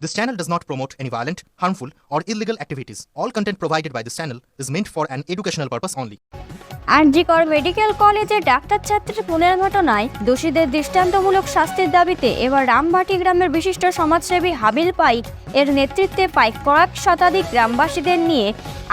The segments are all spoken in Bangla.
This channel does not promote any violent, harmful, or illegal activities. All content provided by this channel is meant for an educational purpose only. RG Kar medical কলেজে ডাক্তার ছাত্রীর খুনের ঘটনায় দোষীদের দৃষ্টান্তমূলক শাস্তির দাবিতে এবার রামবাটি গ্রামের বিশিষ্ট সমাজসেবী হাবিল পাইক এর নেতৃত্বে কয়েক শতাধিক গ্রামবাসীদের নিয়ে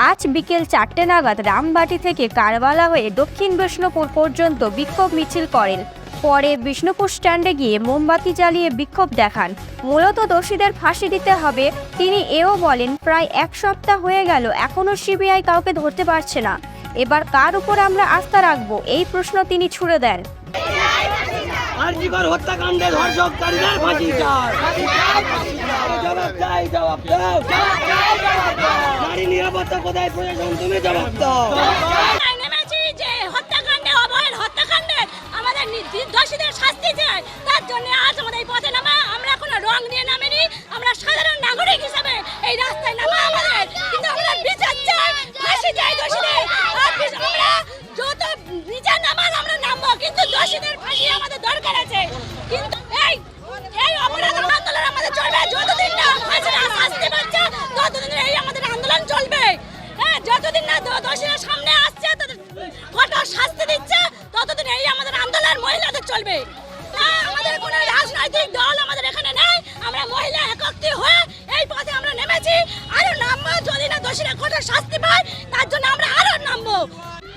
আজ বিকেল 4টে নাগাদ রামবাটি থেকে কারবালা হয়ে দক্ষিণ বিষ্ণুপুর পর্যন্ত বিক্ষোভ মিছিল করেন। পরে বিষ্ণুপুর স্ট্যান্ডে গিয়ে মোমবাতি জ্বালিয়ে বিক্ষোভ দেখান। মূলত দোষীদের ফাঁসি দিতে হবে। তিনি এও বলেন, প্রায় এক সপ্তাহ হয়ে গেল এখনও সিবিআই কাউকে ধরতে পারছে না। এবার কার উপর আমরা আস্থা রাখবো, এই প্রশ্ন তিনি ছুড়ে দেন। আরজিকর হত্যাকাণ্ডে ধর্ষককারীদের ফাঁসি চাই। জবাব চাই, জবাব দাও। নারী নিরাপত্তা কোথায় প্রশাসন, তুমি জবাব দাও। নেমেছি যে হত্যাকাণ্ডে, অভয়ের হত্যাকাণ্ডে আমাদের দোষীদের শাস্তি চাই। তার জন্য আজ আমাদের এই পথে নামা। আমরা কোনো রং নিয়ে নামিনি, আমরা সাধারণ নাগরিক হিসেবে এই রাস্তায় নামা আমাদের। কিন্তু আমরা বিচার চাই, ফাঁসি চাই দোষীদের। আমরা যত বিচার নামার আমরা নামবো, কিন্তু দোষীদের ফাঁসি আমাদের দরকার আছে। কিন্তু এই অপরাধ আন্দোলন আমাদের চলবে যতদিন না ফাঁসির শাস্তি পাচ্ছে, ততদিন এই আমাদের আন্দোলন চলবে। হ্যাঁ, যতদিন না দোষীরা সামনে আসছে, কঠোর শাস্তি দিচ্ছে, ততদিন এই আমাদের আন্দোলন মহিলাদের চলবে। আমাদের কোনো রাজনৈতিক দল আমাদের এখানে নেই। আমরা মহিলা একত্রিত হয়ে এই পথে আমরা নেমেছি। আরো নামবো, যদি না দোষীরা কঠোর শাস্তি পায়, তার জন্য আমরা আরো নামবো।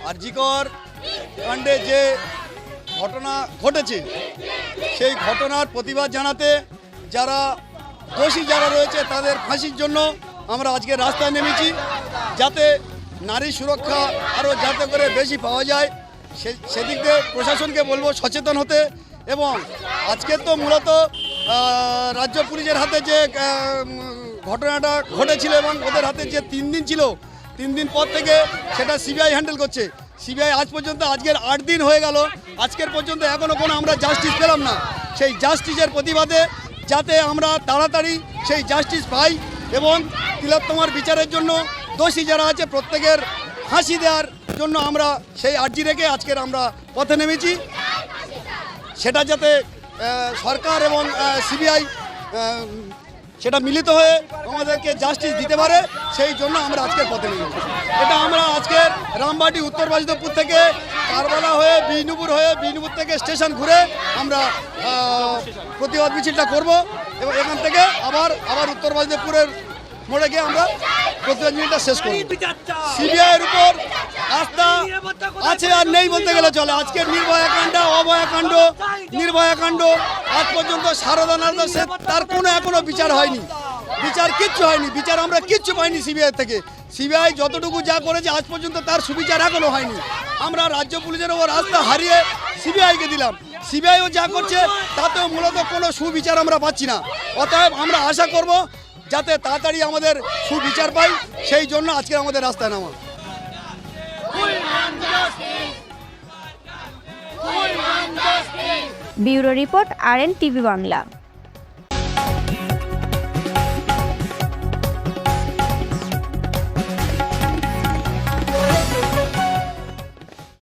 আরজিকর কাণ্ডে যে ঘটনা ঘটেছে, সেই ঘটনার প্রতিবাদ জানাতে যারা দোষী যারা রয়েছে তাদের ফাঁসির জন্য আমরা আজকে রাস্তায় নেমেছি, যাতে নারী সুরক্ষা আরও যাতে করে বেশি পাওয়া যায় সেদিক দিয়ে প্রশাসনকে বলবো সচেতন হতে। এবং আজকে তো মূলত রাজ্য পুলিশের হাতে যে ঘটনাটা ঘটেছিল এবং ওদের হাতে যে 3 দিন ছিল, 3 দিন পর থেকে সেটা সিবিআই হ্যান্ডেল করছে। সিবিআই আজ পর্যন্ত, আজকের 8 দিন হয়ে গেল, আজকের পর্যন্ত এখনও কোনো আমরা জাস্টিস পেলাম না। সেই জাস্টিসের প্রতিবাদে যাতে আমরা তাড়াতাড়ি সেই জাস্টিস পাই এবং তিলোত্তমার বিচারের জন্য দোষী যারা আছে প্রত্যেকের ফাঁসি দেওয়ার জন্য আমরা সেই আর্জি রেখে আজকের আমরা পথে নেমেছি। সেটা যাতে সরকার এবং সিবিআই সেটা মিলিত হয়ে আমাদেরকে জাস্টিস দিতে পারে, সেই জন্য আমরা আজকের পথে নেমেছি। এটা আমরা আজকের রামবাটি উত্তর বাজিতপুর থেকে কারবালা হয়ে বিষ্ণুপুর থেকে স্টেশন ঘুরে আমরা প্রতিবাদ মিছিলটা করব এবং এখান থেকে আবার উত্তর বাজিতপুরের মোড়ে গিয়ে আমরা প্রতিবাদ মিছিলটা শেষ করব। সিবিআইয়ের উপর আস্থা আছে আর নেই বলতে গেলে চলে। আজকের নির্ভয়া কাণ্ড আজ পর্যন্ত সারদা নারদা তার এখনো বিচার হয়নি, কিচ্ছু হয়নি, বিচার আমরা কিচ্ছু পাইনি সিবিআই থেকে। সিবিআই যতটুকু যা করেছে আজ পর্যন্ত তার সুবিচার এখনো হয়নি। আমরা রাজ্য পুলিশের ওপর আস্থা হারিয়ে সিবিআইকে দিলাম। সিবিআইও যা করছে তাতেও মূলত কোনো সুবিচার আমরা পাচ্ছি না। অতএব আমরা আশা করব যাতে তাড়াতাড়ি আমাদের সুবিচার পাই, সেই জন্য আজকে আমাদের রাস্তায় নামা। Bureau report, RN TV Bangla.